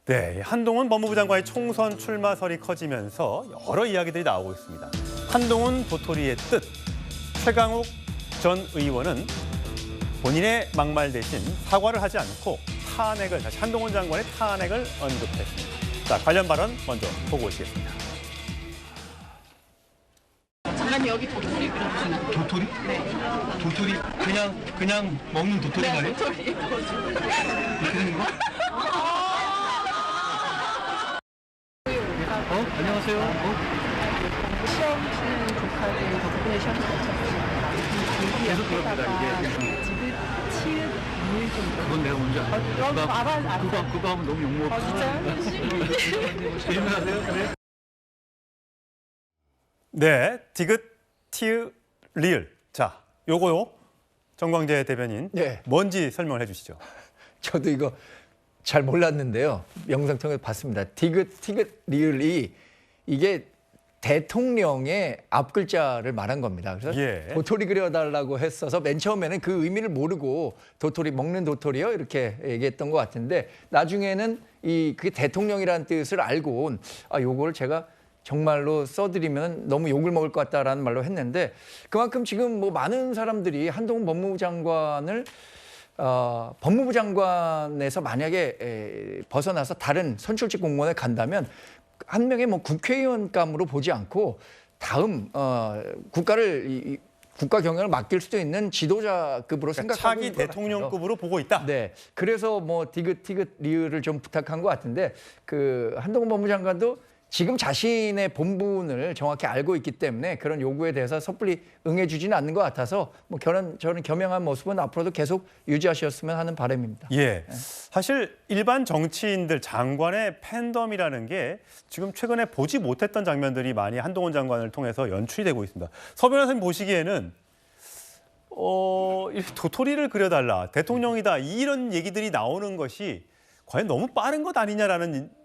네, 한동훈 법무부 장관의 총선 출마설이 커지면서 여러 이야기들이 나오고 있습니다. 한동훈 도토리의 뜻, 최강욱 전 의원은 본인의 막말 대신 사과를 하지 않고 다시 한동훈 장관의 탄핵을 언급했습니다. 자, 관련 발언 먼저 보고 오시겠습니다. 장관님 여기 도토리 그려주시면 도토리? 네. 도토리 그냥 먹는 도토리 네, 말이에요? 도토리. 이렇게 되는 거? 안녕하세요. 시험 치는 조카들 덕분에 시험 잘 쳤습니다. 계속 그럽니다, 이게. 지금 치읓 좀. 그건 내가 먼저 알아. 그거 하면 너무 욕먹어. 진짜요? 조심하세요. 네. 네, 디귿, 티읕, 리을. 자, 요거요. 정광재 대변인. 네. 뭔지 설명을 해주시죠. 저도 이거 잘 몰랐는데요. 영상 통해서 봤습니다. 디귿, 티귿, 리을이 이게 대통령의 앞글자를 말한 겁니다. 그래서 예. 도토리 그려달라고 했어서 맨 처음에는 그 의미를 모르고 도토리 먹는 도토리요 이렇게 얘기했던 것 같은데 나중에는 그게 대통령이라는 뜻을 알고 요거를 제가 정말로 써드리면 너무 욕을 먹을 것 같다라는 말로 했는데 그만큼 지금 뭐 많은 사람들이 한동훈 법무부 장관을 법무부 장관에서 만약에 벗어나서 다른 선출직 공무원에 간다면 한 명의 뭐 국회의원감으로 보지 않고 다음 국가를 국가 경영을 맡길 수도 있는 지도자급으로 그러니까 생각하고 차기 있는 것 대통령급으로 보고 있다. 같아요. 네, 그래서 뭐 디귿, 티귿, 리을을 좀 부탁한 것 같은데 그 한동훈 법무부 장관도 지금 자신의 본분을 정확히 알고 있기 때문에 그런 요구에 대해서 섣불리 응해주지는 않는 것 같아서 뭐 저는 겸양한 모습은 앞으로도 계속 유지하셨으면 하는 바람입니다. 예, 사실 일반 정치인들 장관의 팬덤이라는 게 지금 최근에 보지 못했던 장면들이 많이 한동훈 장관을 통해서 연출이 되고 있습니다. 서 변호사님 보시기에는 도토리를 그려달라, 대통령이다 이런 얘기들이 나오는 것이 과연 너무 빠른 것 아니냐라는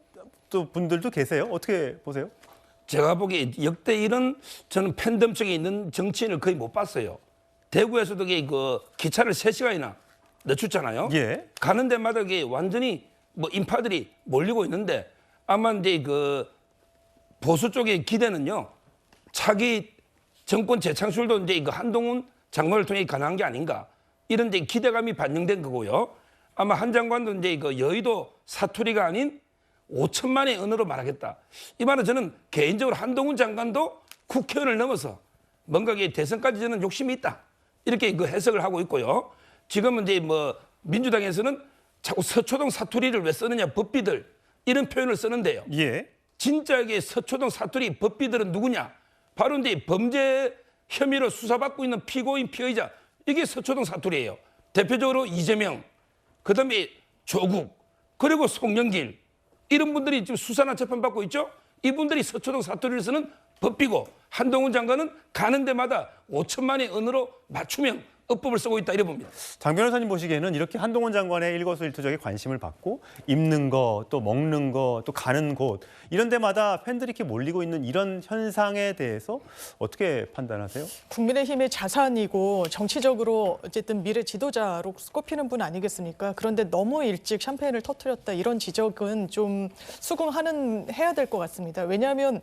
또 분들도 계세요. 어떻게 보세요? 제가 보기에 역대 이런 저는 팬덤 쪽에 있는 정치인을 거의 못 봤어요. 대구에서도 그 기차를 3시간이나 늦췄잖아요. 예. 가는 데마다 완전히 뭐 인파들이 몰리고 있는데 아마 이제 그 보수 쪽의 기대는요. 차기 정권 재창출도 이제 그 한동훈 장관을 통해 가능한 게 아닌가. 이런 이제 기대감이 반영된 거고요. 아마 한 장관도 이제 그 여의도 사투리가 아닌 5천만의 언어로 말하겠다. 이 말은 저는 개인적으로 한동훈 장관도 국회의원을 넘어서 뭔가 대선까지 저는 욕심이 있다. 이렇게 그 해석을 하고 있고요. 지금은 이제 뭐 민주당에서는 자꾸 서초동 사투리를 왜 쓰느냐 법비들 이런 표현을 쓰는데요. 예. 진짜게 서초동 사투리 법비들은 누구냐? 바로 이제 범죄 혐의로 수사받고 있는 피고인 피의자 이게 서초동 사투리예요. 대표적으로 이재명, 그다음에 조국, 그리고 송영길 이런 분들이 지금 수사나 재판받고 있죠. 이분들이 서초동 사투리를 쓰는 법비고 한동훈 장관은 가는 데마다 5천만의 언어로 맞춤형 어법을 쓰고 있다 이래 봅니다. 장 변호사님 보시기에는 이렇게 한동훈 장관의 일거수일투족에 관심을 받고 입는 거, 또 먹는 거, 또 가는 곳 이런 데마다 팬들이 이렇게 몰리고 있는 이런 현상에 대해서 어떻게 판단하세요? 국민의힘의 자산이고 정치적으로 어쨌든 미래 지도자로 꼽히는 분 아니겠습니까? 그런데 너무 일찍 샴페인을 터뜨렸다 이런 지적은 좀 해야 될 것 같습니다. 왜냐하면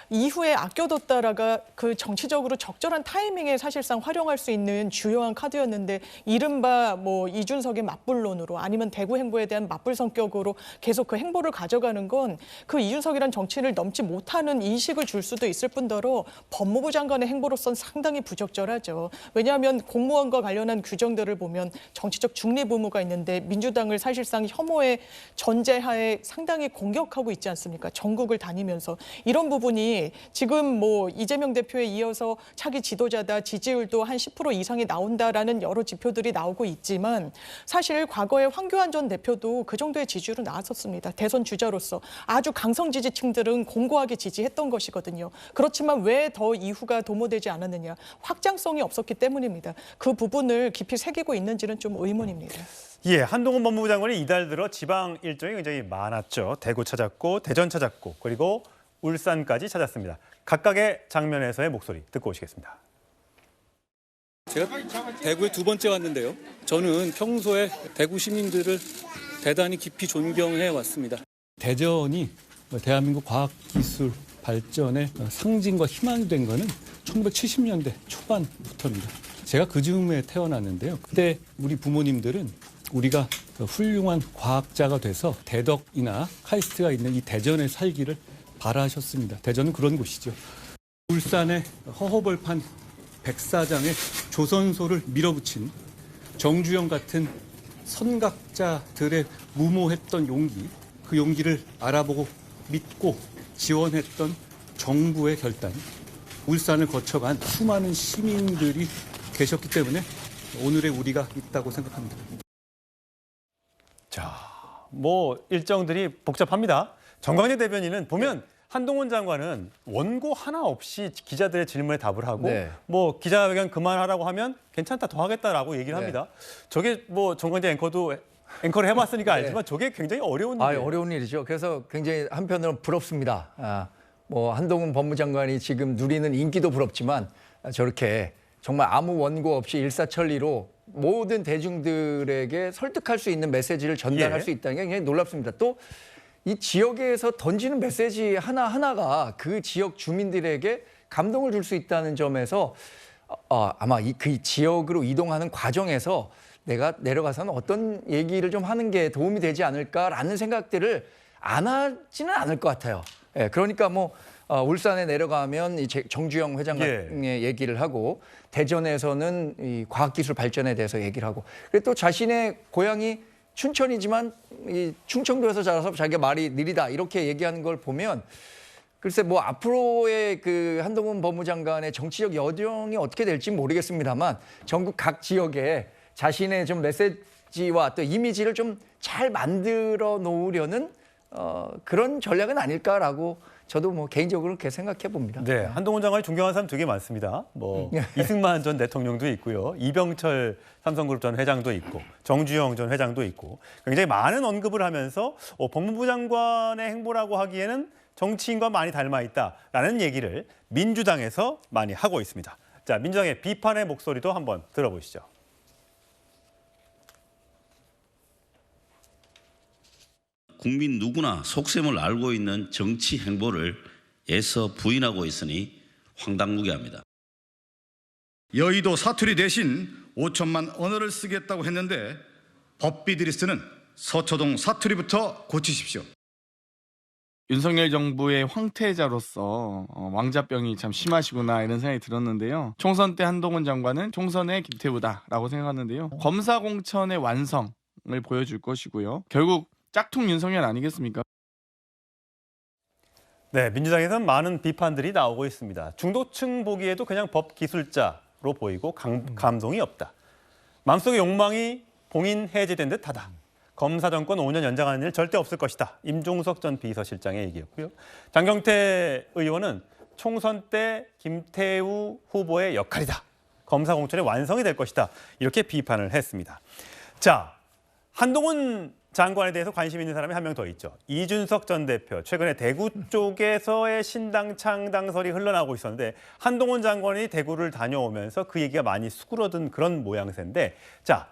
이후에 아껴뒀다라가 그 정치적으로 적절한 타이밍에 사실상 활용할 수 있는 주요한 카드였는데 이른바 뭐 이준석의 맞불론으로 아니면 대구 행보에 대한 맞불 성격으로 계속 그 행보를 가져가는 건 그 이준석이란 정치인을 넘지 못하는 인식을 줄 수도 있을 뿐더러 법무부 장관의 행보로선 상당히 부적절하죠. 왜냐하면 공무원과 관련한 규정들을 보면 정치적 중립 의무가 있는데 민주당을 사실상 혐오의 전제하에 상당히 공격하고 있지 않습니까? 전국을 다니면서 이런 부분이 지금 뭐 이재명 대표에 이어서 차기 지도자다 지지율도 한 10% 이상이 나온다라는 여러 지표들이 나오고 있지만 사실 과거에 황교안 전 대표도 그 정도의 지지율은 나왔었습니다. 대선 주자로서 아주 강성 지지층들은 공고하게 지지했던 것이거든요. 그렇지만 왜 더 이후가 도모되지 않았느냐. 확장성이 없었기 때문입니다. 그 부분을 깊이 새기고 있는지는 좀 의문입니다. 예, 한동훈 법무부 장관이 이달 들어 지방 일정이 굉장히 많았죠. 대구 찾았고 대전 찾았고 그리고 울산까지 찾았습니다. 각각의 장면에서의 목소리 듣고 오시겠습니다. 제가 대구에 2번째 왔는데요. 저는 평소에 대구 시민들을 대단히 깊이 존경해 왔습니다. 대전이 대한민국 과학기술 발전의 상징과 희망이 된 거는 1970년대 초반부터입니다. 제가 그 즈음에 태어났는데요. 그때 우리 부모님들은 우리가 훌륭한 과학자가 돼서 대덕이나 카이스트가 있는 이 대전에 살기를 바라셨습니다. 대전은 그런 곳이죠. 울산의 허허벌판 백사장에 조선소를 밀어붙인 정주영 같은 선각자들의 무모했던 용기, 그 용기를 알아보고 믿고 지원했던 정부의 결단, 울산을 거쳐간 수많은 시민들이 계셨기 때문에 오늘의 우리가 있다고 생각합니다. 자, 뭐 일정들이 복잡합니다. 정광재 대변인은 보면 한동훈 장관은 원고 하나 없이 기자들의 질문에 답을 하고 네. 뭐 기자회견 그만하라고 하면 괜찮다 더 하겠다라고 얘기를 합니다. 저게 뭐 정광재 앵커도 앵커를 해봤으니까 알지만 저게 굉장히 어려운 일이에요. 어려운 일이죠. 그래서 굉장히 한편으로는 부럽습니다. 뭐 한동훈 법무장관이 지금 누리는 인기도 부럽지만 저렇게 정말 아무 원고 없이 일사천리로 모든 대중들에게 설득할 수 있는 메시지를 전달할 수 있다는 게 굉장히 놀랍습니다. 또 이 지역에서 던지는 메시지 하나하나가 그 지역 주민들에게 감동을 줄 수 있다는 점에서 아마 그 지역으로 이동하는 과정에서 내가 내려가서는 어떤 얘기를 좀 하는 게 도움이 되지 않을까라는 생각들을 안 하지는 않을 것 같아요. 예, 그러니까 뭐 울산에 내려가면 이 정주영 회장의 얘기를 하고 대전에서는 이 과학기술 발전에 대해서 얘기를 하고 그리고 또 자신의 고향이 춘천이지만 이 충청도에서 자라서 자기가 말이 느리다 이렇게 얘기하는 걸 보면 글쎄 뭐 앞으로의 그 한동훈 법무장관의 정치적 여정이 어떻게 될지 모르겠습니다만 전국 각 지역에 자신의 좀 메시지와 또 이미지를 좀 잘 만들어 놓으려는 그런 전략은 아닐까라고 저도 뭐 개인적으로 그렇게 생각해 봅니다. 네, 한동훈 장관이 존경하는 사람 되게 많습니다. 뭐 이승만 전 대통령도 있고요, 이병철 삼성그룹 전 회장도 있고, 정주영 전 회장도 있고, 굉장히 많은 언급을 하면서 법무부 장관의 행보라고 하기에는 정치인과 많이 닮아 있다라는 얘기를 민주당에서 많이 하고 있습니다. 자, 민주당의 비판의 목소리도 한번 들어보시죠. 국민 누구나 속셈을 알고 있는 정치 행보를 애써 부인하고 있으니 황당무계합니다. 여의도 사투리 대신 5천만 언어를 쓰겠다고 했는데 법비들이 쓰는 서초동 사투리부터 고치십시오. 윤석열 정부의 황태자로서 왕자병이 참 심하시구나 이런 생각이 들었는데요. 총선 때 한동훈 장관은 총선의 김태우다라고 생각하는데요. 검사 공천의 완성을 보여줄 것이고요. 결국 짝퉁 윤석열 아니겠습니까? 네, 민주당에서는 많은 비판들이 나오고 있습니다. 중도층 보기에도 그냥 법기술자로 보이고 감동이 없다. 마음속의 욕망이 봉인 해제된 듯하다. 검사 정권 5년 연장하는 일 절대 없을 것이다. 임종석 전 비서실장의 얘기였고요. 장경태 의원은 총선 때 김태우 후보의 역할이다. 검사 공천의 완성이 될 것이다. 이렇게 비판을 했습니다. 자, 한동훈 장관에 대해서 관심 있는 사람이 한 명 더 있죠. 이준석 전 대표. 최근에 대구 쪽에서의 신당 창당설이 흘러나오고 있었는데 한동훈 장관이 대구를 다녀오면서 그 얘기가 많이 수그러든 그런 모양새인데 자,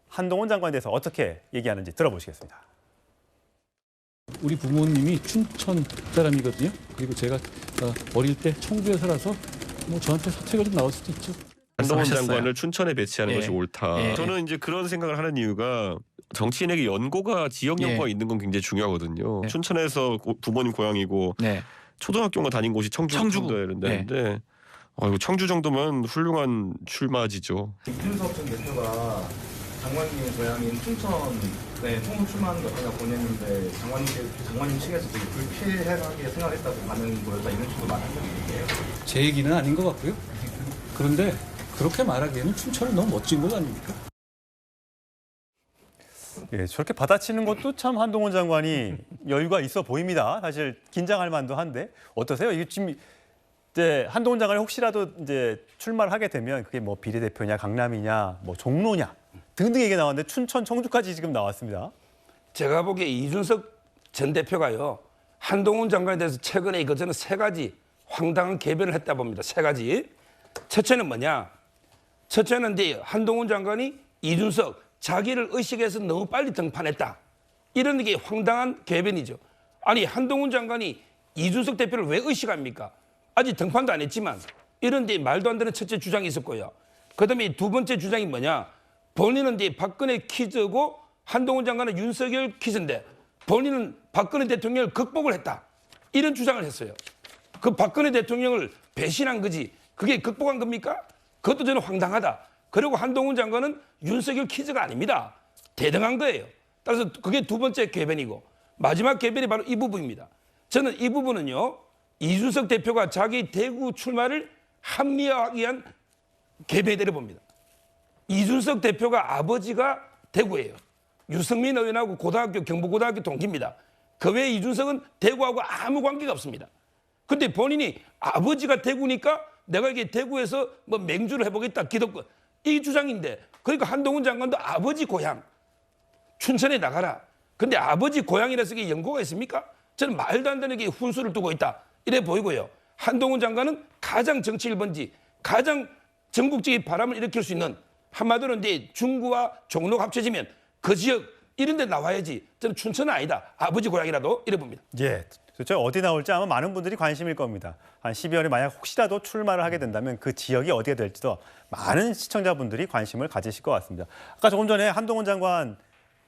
한동훈 장관에 대해서 어떻게 얘기하는지 들어보시겠습니다. 우리 부모님이 춘천 사람이거든요. 그리고 제가 어릴 때 청주에 살아서 뭐 저한테 사퇴가 좀 나올 수도 있죠. 한동훈 장관을 춘천에 배치하는 것이 옳다. 저는 이제 그런 생각을 하는 이유가 정치인에게 연고가 지역 연고가 있는 건 굉장히 중요하거든요. 춘천에서 부모님 고향이고 초등학교만 다닌 곳이 청주에 이런데 청주 정도면 훌륭한 출마지죠. 이준석 전 대표가 장관님 고향인 춘천에 총선 출마하는 거 제가 보냈는데 장관님 측에서 되게 불쾌하게 생각했다고 반응이 보였다 이런 식으로 말한 적이 있는데요. 제 얘기는 아닌 것 같고요. 그런데 그렇게 말하기에는 춘천은 너무 멋진 것 아닙니까? 예, 저렇게 받아치는 것도 참 한동훈 장관이 여유가 있어 보입니다. 사실 긴장할 만도 한데 어떠세요? 이게 지금 이제 한동훈 장관이 혹시라도 이제 출마를 하게 되면 그게 뭐 비례대표냐, 강남이냐, 뭐 종로냐 등등 얘기가 나왔는데 춘천, 청주까지 지금 나왔습니다. 제가 보기에 이준석 전 대표가요. 한동훈 장관에 대해서 최근에 저는 세 가지 황당한 개변을 했다 봅니다. 세 가지. 첫째는 뭐냐? 첫째는 한동훈 장관이 이준석 자기를 의식해서 너무 빨리 등판했다. 이런 게 황당한 궤변이죠. 아니 한동훈 장관이 이준석 대표를 왜 의식합니까? 아직 등판도 안 했지만 이런 데 말도 안 되는 첫째 주장이 있었고요. 그다음에 두 번째 주장이 뭐냐? 본인은 이제 박근혜 퀴즈고 한동훈 장관은 윤석열 퀴즈인데 본인은 박근혜 대통령을 극복을 했다. 이런 주장을 했어요. 그 박근혜 대통령을 배신한 거지 그게 극복한 겁니까? 그것도 저는 황당하다. 그리고 한동훈 장관은 윤석열 퀴즈가 아닙니다. 대등한 거예요. 따라서 그게 두 번째 궤변이고 마지막 궤변이 바로 이 부분입니다. 저는 이 부분은요. 이준석 대표가 자기 대구 출마를 합리화하기 위한 궤변이라고 봅니다. 이준석 대표가 아버지가 대구예요. 유승민 의원하고 고등학교 경북고등학교 동기입니다. 그 외에 이준석은 대구하고 아무 관계가 없습니다. 근데 본인이 아버지가 대구니까 내가 이게 대구에서 뭐 맹주를 해보겠다 기득권 이 주장인데 그러니까 한동훈 장관도 아버지 고향 춘천에 나가라. 근데 아버지 고향이라서 이게 연고가 있습니까? 저는 말도 안 되는 게 훈수를 두고 있다 이래 보이고요. 한동훈 장관은 가장 정치 1번지 가장 전국적인 바람을 일으킬 수 있는 한마디로 이제 중구와 종로가 합쳐지면 그 지역 이런 데 나와야지. 저는 춘천은 아니다. 아버지 고향이라도 이래 봅니다. 예, 도대체 어디 나올지 아마 많은 분들이 관심일 겁니다. 한 12월에 만약 혹시라도 출마를 하게 된다면 그 지역이 어디가 될지도 많은 시청자분들이 관심을 가지실 것 같습니다. 아까 조금 전에 한동훈 장관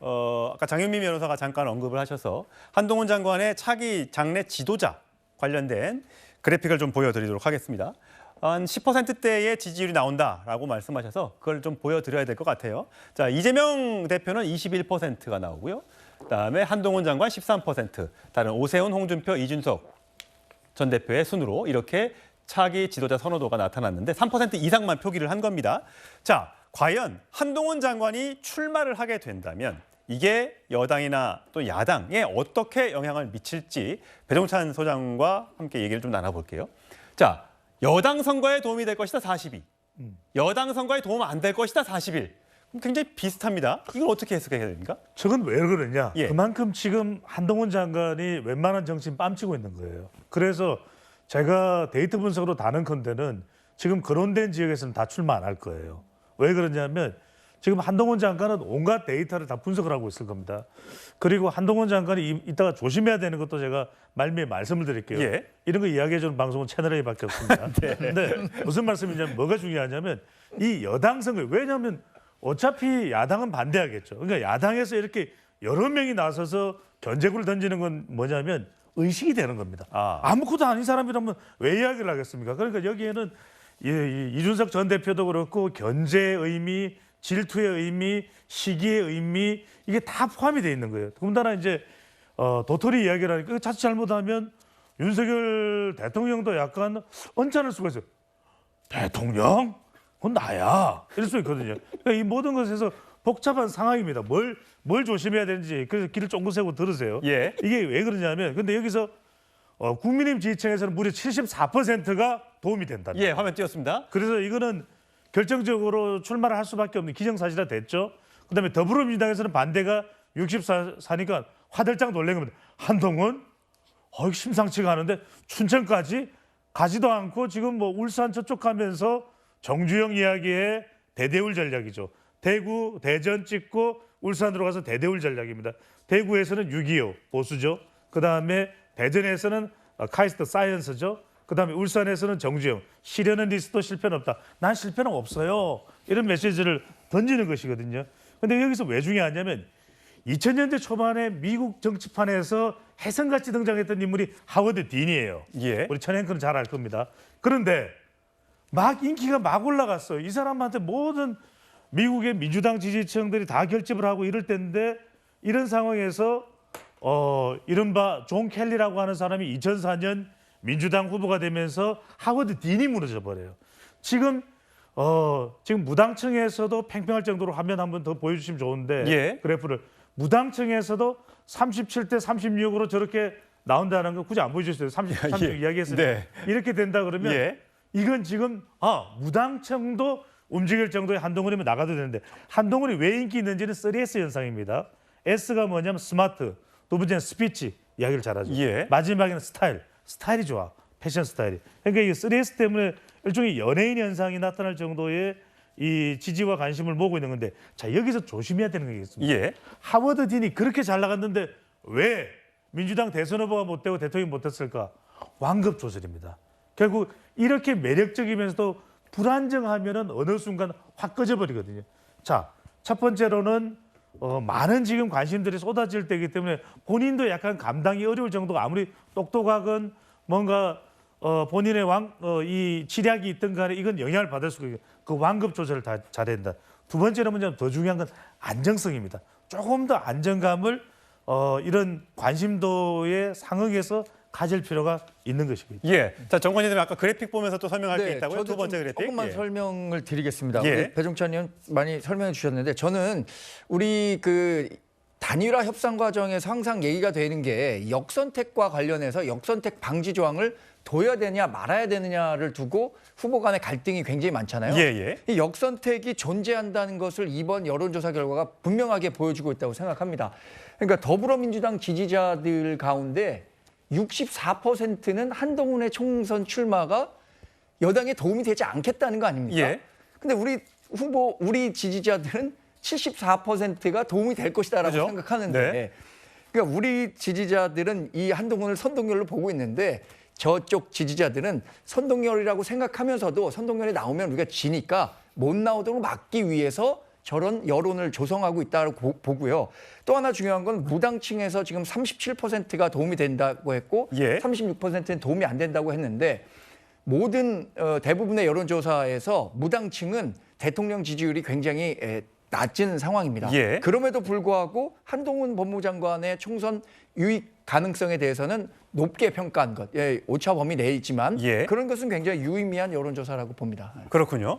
아까 장윤미 변호사가 잠깐 언급을 하셔서 한동훈 장관의 차기 장래 지도자 관련된 그래픽을 좀 보여드리도록 하겠습니다. 한 10%대의 지지율이 나온다라고 말씀하셔서 그걸 좀 보여드려야 될 것 같아요. 자, 이재명 대표는 21%가 나오고요. 그다음에 한동훈 장관 13%, 다른 오세훈, 홍준표, 이준석 전 대표의 순으로 이렇게 차기 지도자 선호도가 나타났는데 3% 이상만 표기를 한 겁니다. 자, 과연 한동훈 장관이 출마를 하게 된다면 이게 여당이나 또 야당에 어떻게 영향을 미칠지 배종찬 소장과 함께 얘기를 좀 나눠볼게요. 자, 여당 선거에 도움이 될 것이다 42, 여당 선거에 도움 안 될 것이다 41. 굉장히 비슷합니다. 이걸 어떻게 해석해야 됩니까? 저건 왜 그러냐? 예. 그만큼 지금 한동훈 장관이 웬만한 정치인 뺨치고 있는 거예요. 그래서 제가 데이터 분석으로 다는컨대는 지금 거론된 지역에서는 다 출마 안 할 거예요. 왜 그러냐면 지금 한동훈 장관은 온갖 데이터를 다 분석을 하고 있을 겁니다. 그리고 한동훈 장관이 이따가 조심해야 되는 것도 제가 말미에 말씀을 드릴게요. 예. 이런 거 이야기해주는 방송은 채널A밖에 없습니다. 네. 근데 무슨 말씀이냐면 뭐가 중요하냐면 이 여당 선거 왜냐하면 어차피 야당은 반대하겠죠. 그러니까 야당에서 이렇게 여러 명이 나서서 견제구를 던지는 건 뭐냐면 의식이 되는 겁니다. 아무것도 아닌 사람이라면 왜 이야기를 하겠습니까? 그러니까 여기에는 이준석 전 대표도 그렇고 견제의 의미, 질투의 의미, 시기의 의미 이게 다 포함이 돼 있는 거예요. 더군다나 이제 도토리 이야기를 하니까 자칫 잘못하면 윤석열 대통령도 약간 언짢을 수가 있어요. 대통령? 그건 나야. 이럴 수 있거든요. 그러니까 이 모든 것에서 복잡한 상황입니다. 뭘 조심해야 되는지 그래서 귀를 쫑긋 세우고 들으세요. 예. 이게 왜 그러냐면 근데 여기서 국민의힘 지지층에서는 무려 74%가 도움이 된다. 예, 화면 띄웠습니다. 그래서 이거는 결정적으로 출마를 할 수밖에 없는 기정사실화 됐죠. 그다음에 더불어민주당에서는 반대가 64니까 화들짝 놀란 겁니다. 한동훈? 심상치가 않은데 춘천까지 가지도 않고 지금 뭐 울산 저쪽 가면서 정주영 이야기에 대대울 전략이죠. 대구, 대전 찍고 울산으로 가서 대대울 전략입니다. 대구에서는 6.25 보수죠. 그다음에 대전에서는 카이스트 사이언스죠. 그다음에 울산에서는 정주영 실현은 리스도 실패는 없다. 난 실패는 없어요. 이런 메시지를 던지는 것이거든요. 근데 여기서 왜 중요하냐면 2000년대 초반에 미국 정치판에서 혜성같이 등장했던 인물이 하워드 딘이에요. 예. 우리 천행크는 잘 알 겁니다. 그런데 막 인기가 막 올라갔어요. 이 사람한테 모든 미국의 민주당 지지층들이 다 결집을 하고 이럴 때인데 이런 상황에서 이른바 존 켈리라고 하는 사람이 2004년 민주당 후보가 되면서 하워드 딘이 무너져 버려요. 지금 무당층에서도 팽팽할 정도로 화면 한번 더 보여주시면 좋은데 예. 그래프를 무당층에서도 37대 36으로 저렇게 나온다는 거 굳이 안 보여주셨어요. 36 예. 이야기했으니까 네. 이렇게 된다 그러면 예. 이건 지금 무당층도 움직일 정도의 한동훈이면 나가도 되는데 한동훈이 왜 인기 있는지는 3S 현상입니다. S가 뭐냐면 스마트, 두 번째는 스피치, 이야기를 잘하죠. 예. 마지막에는 스타일이 좋아, 패션 스타일이. 그러니까 이 3S 때문에 일종의 연예인 현상이 나타날 정도의 이 지지와 관심을 모으고 있는 건데 자 여기서 조심해야 되는 게 있습니다. 예. 하워드 딘이 그렇게 잘 나갔는데 왜 민주당 대선 후보가 못 되고 대통령이 못 됐을까? 완급 조절입니다. 결국 이렇게 매력적이면서도 불안정하면은 어느 순간 확 꺼져버리거든요. 자, 첫 번째로는 많은 지금 관심들이 쏟아질 때이기 때문에 본인도 약간 감당이 어려울 정도가 아무리 똑똑하건 뭔가 본인의 이 지략이 있든 간에 이건 영향을 받을 수가 있고 그 완급 조절을 다 잘해야 된다. 두 번째로 먼저 더 중요한 건 안정성입니다. 조금 더 안정감을 이런 관심도에 상응해서 가질 필요가 있는 것입니다. 예. 자, 정관님 아까 그래픽 보면서 또 설명할 게 네, 있다고요? 저도 두 번째 좀 그래픽. 조금만 예. 설명을 드리겠습니다. 예. 우리 배종찬 의원 많이 설명해 주셨는데 저는 우리 그 단일화 협상 과정에서 항상 얘기가 되는 게 역선택과 관련해서 역선택 방지 조항을 둬야 되냐 말아야 되느냐를 두고 후보 간의 갈등이 굉장히 많잖아요. 예. 이 역선택이 존재한다는 것을 이번 여론조사 결과가 분명하게 보여주고 있다고 생각합니다. 그러니까 더불어민주당 지지자들 가운데 64%는 한동훈의 총선 출마가 여당에 도움이 되지 않겠다는 거 아닙니까? 예. 근데 우리 지지자들은 74%가 도움이 될 것이다라고 그죠? 생각하는데 네. 그러니까 우리 지지자들은 이 한동훈을 선동열로 보고 있는데 저쪽 지지자들은 선동열이라고 생각하면서도 선동열이 나오면 우리가 지니까 못 나오도록 막기 위해서 저런 여론을 조성하고 있다고 보고요. 또 하나 중요한 건 무당층에서 지금 37%가 도움이 된다고 했고 예. 36%는 도움이 안 된다고 했는데 모든 대부분의 여론조사에서 무당층은 대통령 지지율이 굉장히 낮은 상황입니다. 예. 그럼에도 불구하고 한동훈 법무장관의 총선 유익 가능성에 대해서는 높게 평가한 것, 오차 범위 내에 있지만 예. 그런 것은 굉장히 유의미한 여론조사라고 봅니다. 그렇군요.